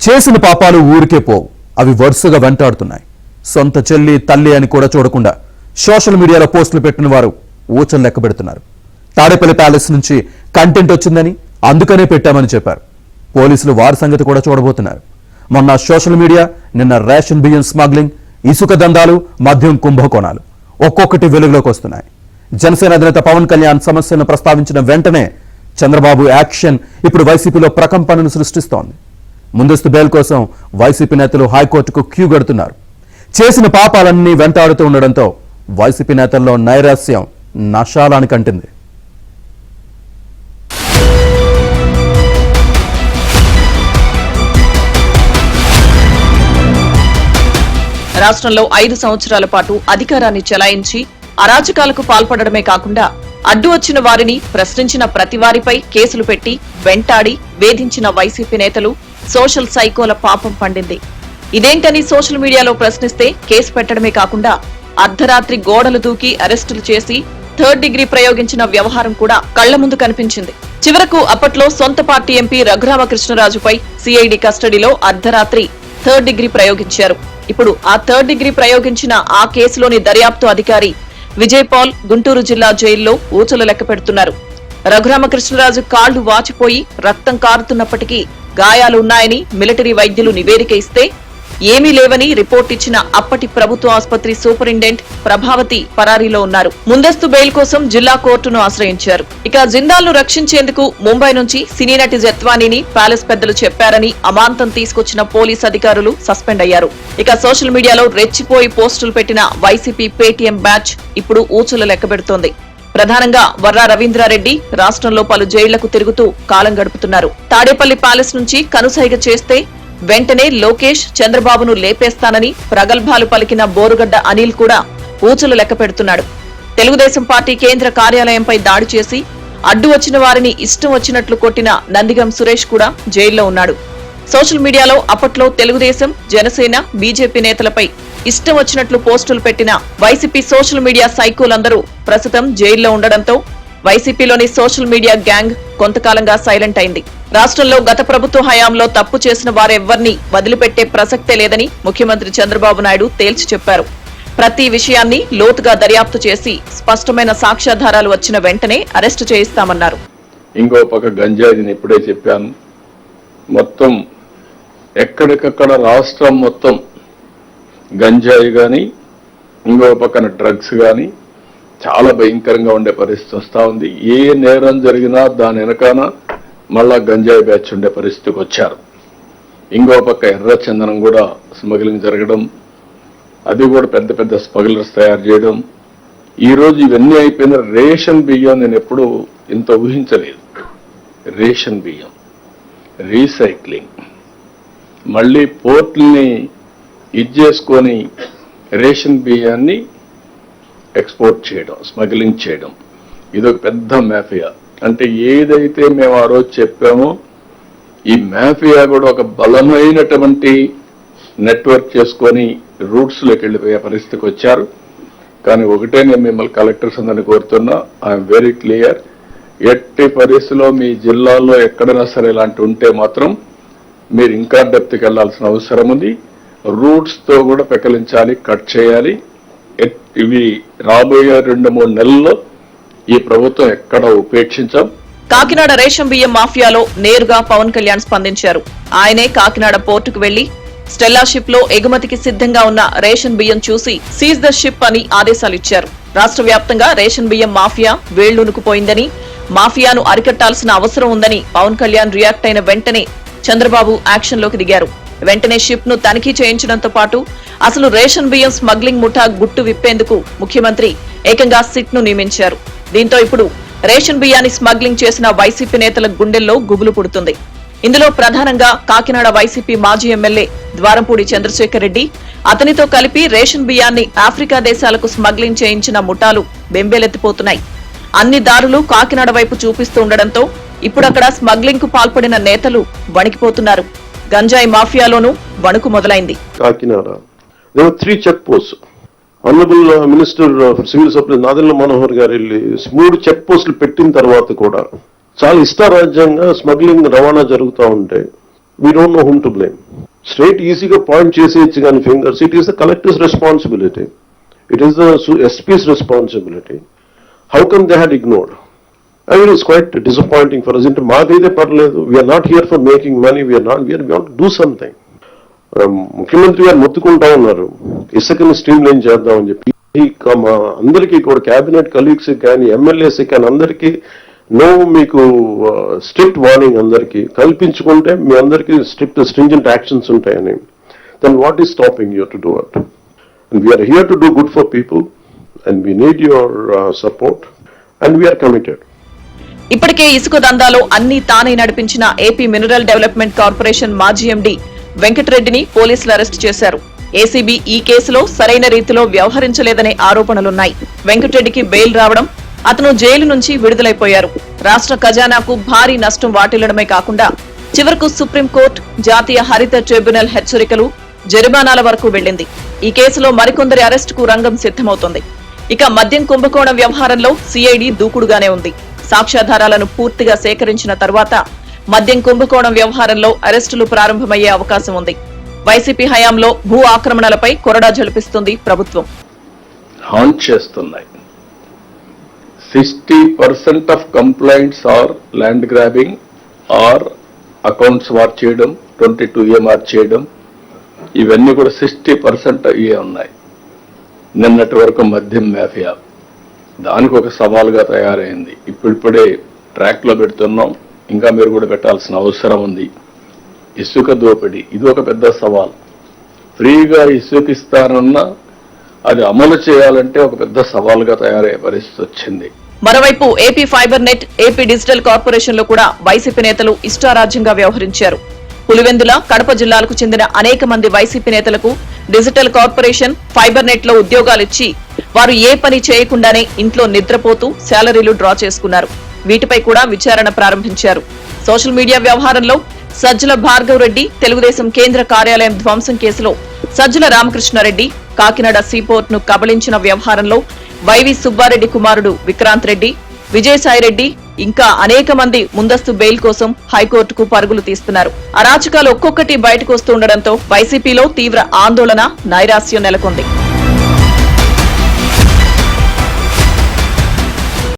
చేసిన పాపాలు ఊరికే పోవు, అవి వరుసగా వెంటాడుతున్నాయి. సొంత చెల్లి తల్లి అని కూడా చూడకుండా సోషల్ మీడియాలో పోస్టులు పెట్టిన వారు ఊచలు లెక్క పెడుతున్నారు. తాడేపల్లి ప్యాలెస్ నుంచి కంటెంట్ వచ్చిందని అందుకనే పెట్టామని చెప్పారు. పోలీసులు వారి సంగతి కూడా చూడబోతున్నారు. మొన్న సోషల్ మీడియా, నిన్న రేషన్ బియ్యం స్మగ్లింగ్, ఇసుక దందాలు, మద్యం కుంభకోణాలు ఒక్కొక్కటి వెలుగులోకి వస్తున్నాయి. జనసేన అధినేత పవన్ కళ్యాణ్ సమస్యను ప్రస్తావించిన వెంటనే చంద్రబాబు యాక్షన్ ఇప్పుడు వైసీపీలో ప్రకంపనను సృష్టిస్తోంది. ముందస్తు బెయిల్ కోసం వైసీపీ నేతలు హైకోర్టుకు క్యూ గడుతున్నారు. చేసిన పాపాలన్నీ వెంటాడుతూ ఉండడంతో వైసీపీ నేతల్లో నైరాస్యం నశాలానికి అంటింది. రాష్ట్రంలో 5 సంవత్సరాల పాటు అధికారాన్ని చెలాయించి అరాచకాలకు పాల్పడడమే కాకుండా అడ్డు వచ్చిన వారిని, ప్రశ్నించిన ప్రతి వారిపై కేసులు పెట్టి వెంటాడి వేధించిన వైసీపీ నేతలు సోషల్ సైకోల పాపం పండింది. ఇదేంటని సోషల్ మీడియాలో ప్రశ్నిస్తే కేసు పెట్టడమే కాకుండా అర్ధరాత్రి గోడలు దూకి అరెస్టులు చేసి 3rd డిగ్రీ ప్రయోగించిన వ్యవహారం కూడా కళ్ల ముందు కనిపించింది. చివరకు అప్పట్లో సొంత పార్టీ ఎంపీ రఘురామకృష్ణరాజుపై సిఐడి కస్టడీలో అర్ధరాత్రి 3rd డిగ్రీ ప్రయోగించారు. ఇప్పుడు ఆ 3rd డిగ్రీ ప్రయోగించిన ఆ కేసులోని దర్యాప్తు అధికారి విజయ్ పాల్ గుంటూరు జిల్లా జైల్లో ఊచలు లెక్క పెడుతున్నారు. రఘురామకృష్ణరాజు కాళ్లు వాచిపోయి రక్తం కారుతున్నప్పటికీ గాయాలు ఉన్నాయని మిలిటరీ వైద్యులు నివేదిక ఇస్తే ఏమీ లేవని రిపోర్ట్ ఇచ్చిన అప్పటి ప్రభుత్వ ఆసుపత్రి సూపరింటెండెంట్ ప్రభావతి పరారీలో ఉన్నారు. ముందస్తు బెయిల్ కోసం జిల్లా కోర్టును ఆశ్రయించారు. ఇక జిందాల్ను రక్షించేందుకు ముంబై నుంచి సినీ నటి జత్వానీని ప్యాలెస్ పెద్దలు చెప్పారని అమాంతం తీసుకొచ్చిన పోలీస్ అధికారులు సస్పెండ్ అయ్యారు. ఇక సోషల్ మీడియాలో రెచ్చిపోయి పోస్టులు పెట్టిన వైసీపీ పేటీఎం బ్యాచ్ ఇప్పుడు ఊచలు లెక్కబెడుతోంది. ప్రధానంగా వర్రా రవీంద్రారెడ్డి రాష్ట్రంలో పలు జైళ్లకు తిరుగుతూ కాలం గడుపుతున్నారు. తాడేపల్లి ప్యాలెస్ నుంచి కనుసైగ చేస్తే వెంటనే లోకేష్, చంద్రబాబును లేపేస్తానని ప్రగల్భాలు పలికిన బోరుగడ్డ అనిల్ కూడా ఊచలు లెక్క పెడుతున్నాడు. తెలుగుదేశం పార్టీ కేంద్ర కార్యాలయంపై దాడి చేసి అడ్డు వచ్చిన వారిని ఇష్టం వచ్చినట్లు కొట్టిన నందిగం సురేష్ కూడా జైల్లో ఉన్నాడు. సోషల్ మీడియాలో అప్పట్లో తెలుగుదేశం, జనసేన, బీజేపీ నేతలపై ఇష్టం వచ్చినట్లు పోస్టులు పెట్టిన వైసీపీ సోషల్ మీడియా సైకోలందరూ ప్రస్తుతం జైల్లో ఉండడంతో వైసీపీలోని సోషల్ మీడియా గ్యాంగ్ కొంతకాలంగా సైలెంట్ అయింది. రాష్ట్రంలో గత ప్రభుత్వ హయాంలో తప్పు చేసిన వారెవ్వరినీ వదిలిపెట్టే ప్రసక్తే లేదని ముఖ్యమంత్రి చంద్రబాబు నాయుడు తేల్చి చెప్పారు. ప్రతి విషయాన్ని లోతుగా దర్యాప్తు చేసి స్పష్టమైన సాక్ష్యాధారాలు వచ్చిన వెంటనే అరెస్టు చేయిస్తామన్నారు. ఇంకో పక్క గంజాయిని ఇప్పుడే చెప్పాను. మొత్తం ఎక్కడికక్కడ రాష్ట్రం మొత్తం గంజాయి గాని, ఇంకో పక్కన డ్రగ్స్ గాని చాలా భయంకరంగా ఉండే పరిస్థితి వస్తా ఉంది. ఏ నేరం జరిగినా దాని వెనకాన మళ్ళా గంజాయి బ్యాచ్ ఉండే పరిస్థితికి వచ్చారు. ఇంకో పక్క ఎర్ర చందనం కూడా స్మగ్లింగ్ జరగడం, అది కూడా పెద్ద పెద్ద స్మగ్లర్స్ తయారు చేయడం. ఈ రోజు ఇవన్నీ అయిపోయిన రేషన్ బియ్యం నేను ఎప్పుడు ఇంత ఊహించలేదు. రేషన్ బియ్యం రీసైక్లింగ్, మళ్ళీ పోర్ట్లని చేసుకొని రేషన్ బియ్యాన్ని ఎక్స్పోర్ట్ చేయడం, స్మగ్లింగ్ చేయడం, ఇదొక పెద్ద మాఫియా. అంటే ఏదైతే మేము ఆ రోజు చెప్పామో ఈ మాఫియా కూడా ఒక బలమైనటువంటి నెట్వర్క్ చేసుకొని రూట్స్లోకి వెళ్ళిపోయే పరిస్థితికి వచ్చారు. కానీ ఒకటే నేను మిమ్మల్ని కలెక్టర్స్ అందరినీ కోరుతున్నా, ఐఎమ్ వెరీ క్లియర్, ఎట్టి పరిస్థితిలో మీ జిల్లాలో ఎక్కడైనా సరే ఇలాంటి ఉంటే మాత్రం మీరు ఇంకా డెప్త్కి వెళ్లాల్సిన అవసరం ఉంది. రూట్స్తో కూడా పెకలించాలి, కట్ చేయాలి. ఇవి రాబోయే 2-3 నెలల్లో ఈ ప్రభుత్వం ఎక్కడ ఉపేక్షించాం. కాకినాడ రేషన్ బియ్యం మాఫియాలో నేరుగా పవన్ కళ్యాణ్ స్పందించారు. ఆయనే కాకినాడ పోర్టుకు వెళ్లి స్టెల్లా షిప్ లో ఎగుమతికి సిద్ధంగా ఉన్న రేషన్ బియ్యం చూసి సీజ్ ద షిప్ అని ఆదేశాలిచ్చారు. రాష్ట్ర వ్యాప్తంగా రేషన్ బియ్యం మాఫియా వేళ్లునుకుపోయిందని, మాఫియాను అరికట్టాల్సిన అవసరం ఉందని పవన్ కళ్యాణ్ రియాక్ట్ అయిన వెంటనే చంద్రబాబు యాక్షన్ లోకి దిగారు. వెంటనే షిప్ ను తనిఖీ చేయించడంతో పాటు అసలు రేషన్ బియ్యం స్మగ్లింగ్ ముఠా గుట్టు విప్పేందుకు ముఖ్యమంత్రి ఏకంగా సిట్ ను నియమించారు. దీంతో ఇప్పుడు రేషన్ బియ్యాన్ని స్మగ్లింగ్ చేసిన వైసీపీ నేతల గుండెల్లో గుబులు పుడుతుంది. ఇందులో ప్రధానంగా కాకినాడ వైసీపీ మాజీ ఎమ్మెల్యే ద్వారంపూడి చంద్రశేఖర్ రెడ్డి, అతనితో కలిపి రేషన్ బియ్యాన్ని ఆఫ్రికా దేశాలకు స్మగ్లింగ్ చేయించిన ముఠాలు బెంబేలెత్తిపోతున్నాయి. అన్ని దారులు కాకినాడ వైపు చూపిస్తూ ఉండడంతో ఇప్పుడక్కడ స్మగ్లింగ్ కు పాల్పడిన నేతలు వణికిపోతున్నారు. గంజాయి మాఫియాలోనూ వణుకు మొదలైంది. Kakinada 3 check post honourable minister civil supply Nadella Manohar గారు వెళ్ళి 3 చెక్ పోస్టులు పెట్టిన తర్వాత కూడా చాలా ఇష్టారాజ్యంగా స్మగ్లింగ్ రవాణా జరుగుతూ ఉంటే we don't know whom to blame. Straight ఈజీగా పాయింట్ చేసేయచ్చు కానీ fingers, it is the collector's responsibility, it is the SP's responsibility. How come they had ignored? I mean, it's quite disappointing for us. Into మాకైతే పర్లేదు, we're not here for making money, we're do something. ముఖ్యమంత్రి గారు మొత్తుకుంటా ఉన్నారు ఇసుకని stream line చేద్దామని చెప్పి. మా అందరికీ కూడా క్యాబినెట్ కలీగ్స్ కానీ ఎమ్మెల్యేస్ కానీ అందరికీ మీకు స్ట్రిక్ట్ వార్నింగ్ అందరికీ కల్పించుకుంటే మీ అందరికీ స్ట్రింజెంట్ యాక్షన్స్ ఉంటాయని. Then what is stopping you to do it? And we're here to do good for people and we need your support and we're committed. ఇప్పటికే ఇసుక దందాలో అన్ని తానే నడిపించిన ఏపీ మినరల్ డెవలప్మెంట్ కార్పొరేషన్ మాజీ ఎండీ వెంకటరెడ్డిని పోలీసులు అరెస్టు చేశారు. ఏసీబీ ఈ కేసులో సరైన రీతిలో వ్యవహరించలేదనే ఆరోపణలున్నాయి. వెంకటరెడ్డికి బెయిల్ రావడం, అతను జైలు నుంచి విడుదలైపోయారు. రాష్ట్ర ఖజానాకు భారీ నష్టం వాటిల్లడమే కాకుండా చివరకు సుప్రీంకోర్టు, జాతీయ హరిత ట్రిబ్యునల్ హెచ్చరికలు, జరిమానాల వరకు వెళ్లింది. ఈ కేసులో మరికొందరి అరెస్టుకు రంగం సిద్ధమవుతోంది. ఇక మద్యం కుంభకోణం వ్యవహారంలో సిఐడి దూకుడుగానే ఉంది. సాక్ష్యాధారాలను పూర్తిగా సేకరించిన తర్వాత మద్యం కుంభకోణం వ్యవహారంలో అరెస్టులు ప్రారంభమయ్యే అవకాశం ఉంది. వైసీపీ హయాంలో భూ ఆక్రమణలపై కొరడా జలిపిస్తుంది ప్రభుత్వం. హాంట్ చేస్తున్నాయి. 60% of complaints are land grabbing or accounts mark చేయడం, 22A మార్క్ చేయడం, ఇవన్నీ కూడా 60% అయ్యే ఉన్నాయి. నిన్నటి వరకు మద్యం మాఫియా దానికి ఒక సవాల్గా తయారైంది. ఇప్పుడిప్పుడే ట్రాక్ లో పెడుతున్నాం, ఇంకా మీరు కూడా పెట్టాల్సిన అవసరం ఉంది. ఇసుక దోపిడీ ఇది ఒక పెద్ద సవాల్. ఫ్రీగా ఇసుక ఇస్తానన్నా అది అమలు చేయాలంటే ఒక పెద్ద సవాల్గా తయారయ్యే పరిస్థితి వచ్చింది. మరోవైపు AP fibre net, AP digital corporation లో కూడా వైసీపీ నేతలు ఇష్టారాజ్యంగా వ్యవహరించారు. పులివెందుల, కడప జిల్లాలకు చెందిన అనేక మంది వైసీపీ నేతలకు డిజిటల్ కార్పొరేషన్, ఫైబర్ నెట్ లో ఉద్యోగాలిచ్చి వారు ఏ పని చేయకుండానే ఇంట్లో నిద్రపోతూ శాలరీలు డ్రా చేసుకున్నారు. వీటిపై కూడా విచారణ ప్రారంభించారు. సోషల్ మీడియా వ్యవహారంలో సజ్జల భార్గవ్ రెడ్డి తెలుగుదేశం కేంద్ర కార్యాలయం ధ్వంసం కేసులో సజ్జల రామకృష్ణారెడ్డి, కాకినాడ సీపోర్ట్ ను కబళించిన వ్యవహారంలో వైవి సుబ్బారెడ్డి కుమారుడు విక్రాంత్ రెడ్డి, విజయసాయిరెడ్డి ఇంకా అనేక మంది ముందస్తు బెయిల్ కోసం హైకోర్టుకు పరుగులు తీస్తున్నారు. అరాచకాలు ఒక్కొక్కటి బయటకు వస్తుండటంతో వైసీపీలో తీవ్ర ఆందోళన, నైరాశ్యం నెలకొంది.